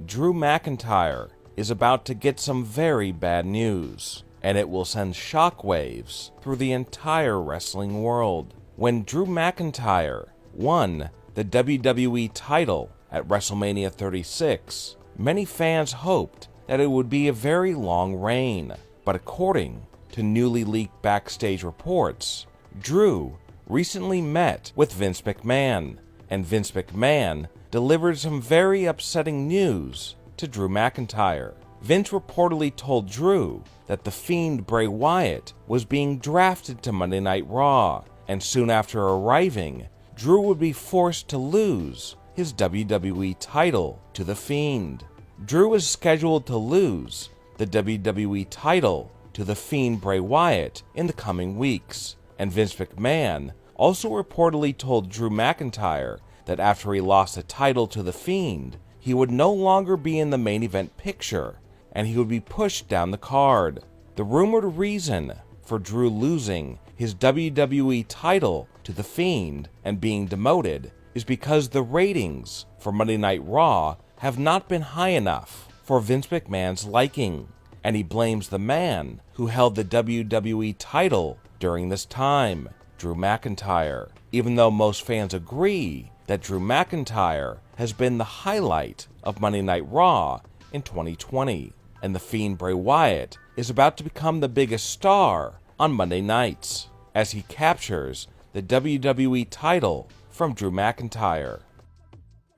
Drew McIntyre is about to get some very bad news, and it will send shockwaves through the entire wrestling world. When Drew McIntyre won the WWE title at WrestleMania 36, many fans hoped that it would be a very long reign, but according to newly leaked backstage reports, Drew recently met with Vince McMahon, and Vince McMahon delivered some very upsetting news to Drew McIntyre. Vince reportedly told Drew that the Fiend Bray Wyatt was being drafted to Monday Night Raw, and soon after arriving, Drew would be forced to lose his WWE title to the Fiend. Drew is scheduled to lose the WWE title to the Fiend Bray Wyatt in the coming weeks, and Vince McMahon also reportedly told Drew McIntyre that after he lost the title to the Fiend, he would no longer be in the main event picture, and he would be pushed down the card. The rumored reason for Drew losing his WWE title to the Fiend and being demoted is because the ratings for Monday Night Raw have not been high enough for Vince McMahon's liking, and he blames the man who held the WWE title during this time, Drew McIntyre, even though most fans agree that Drew McIntyre has been the highlight of Monday Night Raw in 2020, and the Fiend Bray Wyatt is about to become the biggest star on Monday nights, as he captures the WWE title from Drew McIntyre.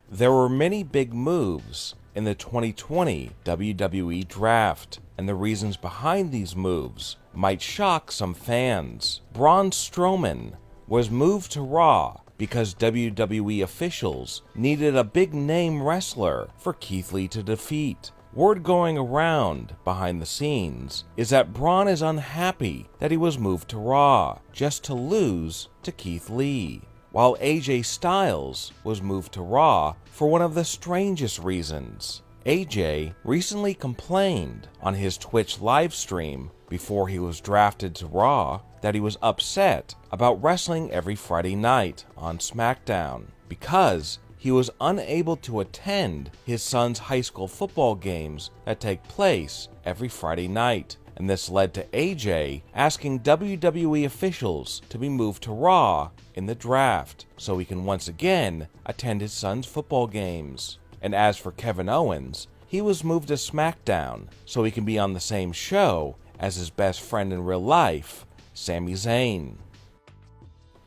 There were many big moves in the 2020 WWE Draft, and the reasons behind these moves might shock some fans. Braun Strowman was moved to Raw because WWE officials needed a big-name wrestler for Keith Lee to defeat. Word going around behind the scenes is that Braun is unhappy that he was moved to Raw just to lose to Keith Lee, while AJ Styles was moved to Raw for one of the strangest reasons. AJ recently complained on his Twitch livestream before he was drafted to Raw that he was upset about wrestling every Friday night on SmackDown because he was unable to attend his son's high school football games that take place every Friday night. And this led to AJ asking WWE officials to be moved to Raw in the draft so he can once again attend his son's football games. And as for Kevin Owens, he was moved to SmackDown so he can be on the same show as his best friend in real life, Sami Zayn.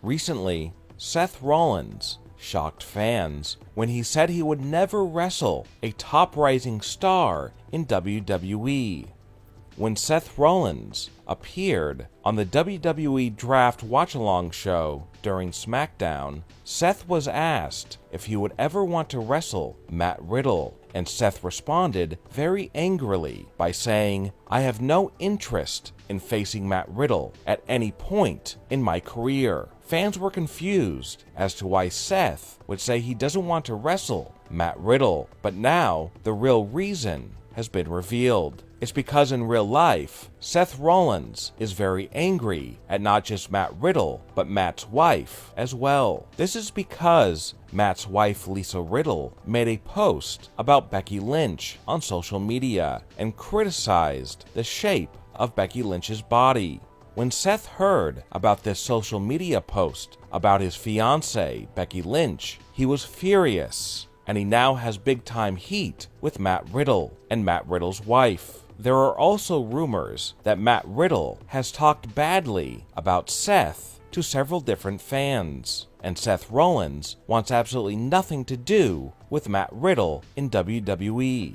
Recently, Seth Rollins shocked fans when he said he would never wrestle a top-rising star in WWE. When Seth Rollins appeared on the WWE Draft Watch-Along show during SmackDown, Seth was asked if he would ever want to wrestle Matt Riddle, and Seth responded very angrily by saying, "I have no interest in facing Matt Riddle at any point in my career." Fans were confused as to why Seth would say he doesn't want to wrestle Matt Riddle, but now the real reason has been revealed. It's because in real life, Seth Rollins is very angry at not just Matt Riddle, but Matt's wife as well. This is because Matt's wife, Lisa Riddle, made a post about Becky Lynch on social media and criticized the shape of Becky Lynch's body. When Seth heard about this social media post about his fiancée, Becky Lynch, he was furious, and he now has big-time heat with Matt Riddle and Matt Riddle's wife. There are also rumors that Matt Riddle has talked badly about Seth to several different fans, and Seth Rollins wants absolutely nothing to do with Matt Riddle in WWE.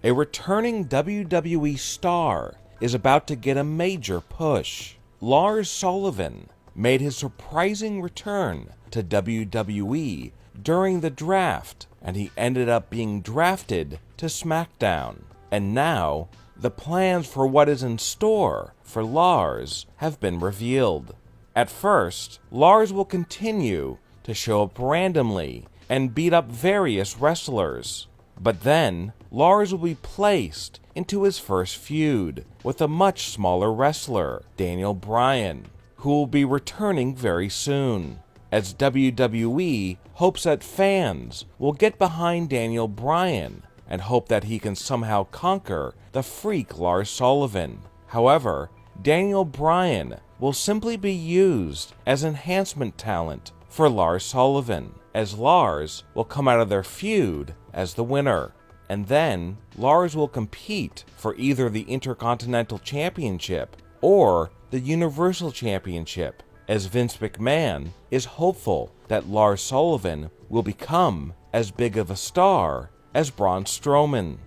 A returning WWE star is about to get a major push. Lars Sullivan made his surprising return to WWE during the draft, and he ended up being drafted to SmackDown. And now, the plans for what is in store for Lars have been revealed. At first, Lars will continue to show up randomly and beat up various wrestlers. But then, Lars will be placed into his first feud with a much smaller wrestler, Daniel Bryan, who will be returning very soon. as WWE hopes that fans will get behind Daniel Bryan and hope that he can somehow conquer the freak Lars Sullivan. However, Daniel Bryan will simply be used as enhancement talent for Lars Sullivan, as Lars will come out of their feud as the winner. And then Lars will compete for either the Intercontinental Championship or the Universal Championship, as Vince McMahon is hopeful that Lars Sullivan will become as big of a star as Braun Strowman.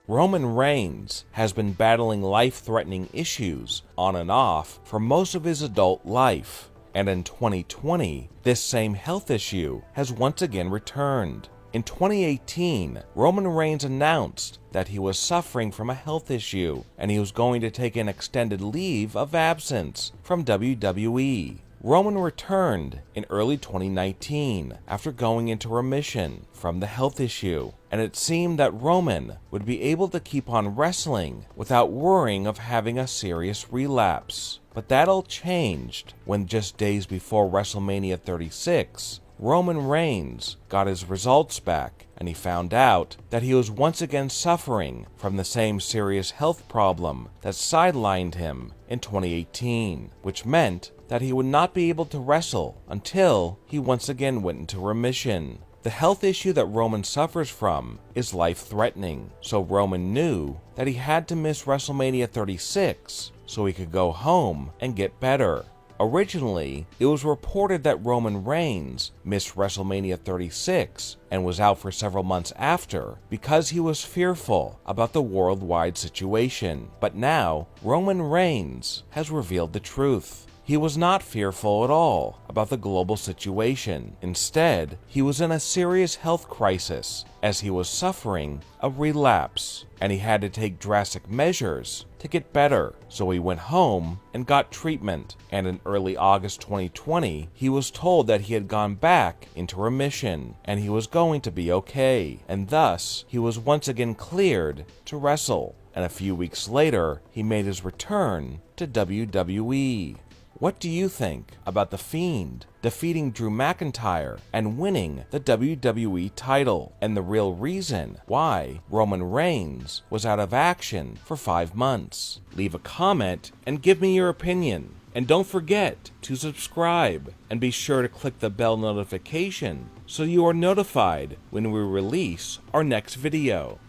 Roman Reigns has been battling life-threatening issues on and off for most of his adult life, and in 2020, this same health issue has once again returned. In 2018, Roman Reigns announced that he was suffering from a health issue and he was going to take an extended leave of absence from WWE. Roman returned in early 2019 after going into remission from the health issue, and it seemed that Roman would be able to keep on wrestling without worrying of having a serious relapse. But that all changed when just days before WrestleMania 36, Roman Reigns got his results back, and he found out that he was once again suffering from the same serious health problem that sidelined him in 2018, which meant that he would not be able to wrestle until he once again went into remission. The health issue that Roman suffers from is life-threatening, so Roman knew that he had to miss WrestleMania 36 so he could go home and get better. Originally, it was reported that Roman Reigns missed WrestleMania 36 and was out for several months after because he was fearful about the worldwide situation. But now, Roman Reigns has revealed the truth. He was not fearful at all about the global situation. Instead, he was in a serious health crisis as he was suffering a relapse, and he had to take drastic measures to get better. So he went home and got treatment, and in early August 2020, he was told that he had gone back into remission and he was going to be okay, and thus he was once again cleared to wrestle. And a few weeks later, he made his return to WWE. What do you think about The Fiend defeating Drew McIntyre and winning the WWE title, and the real reason why Roman Reigns was out of action for 5 months? Leave a comment and give me your opinion. And don't forget to subscribe and be sure to click the bell notification so you are notified when we release our next video.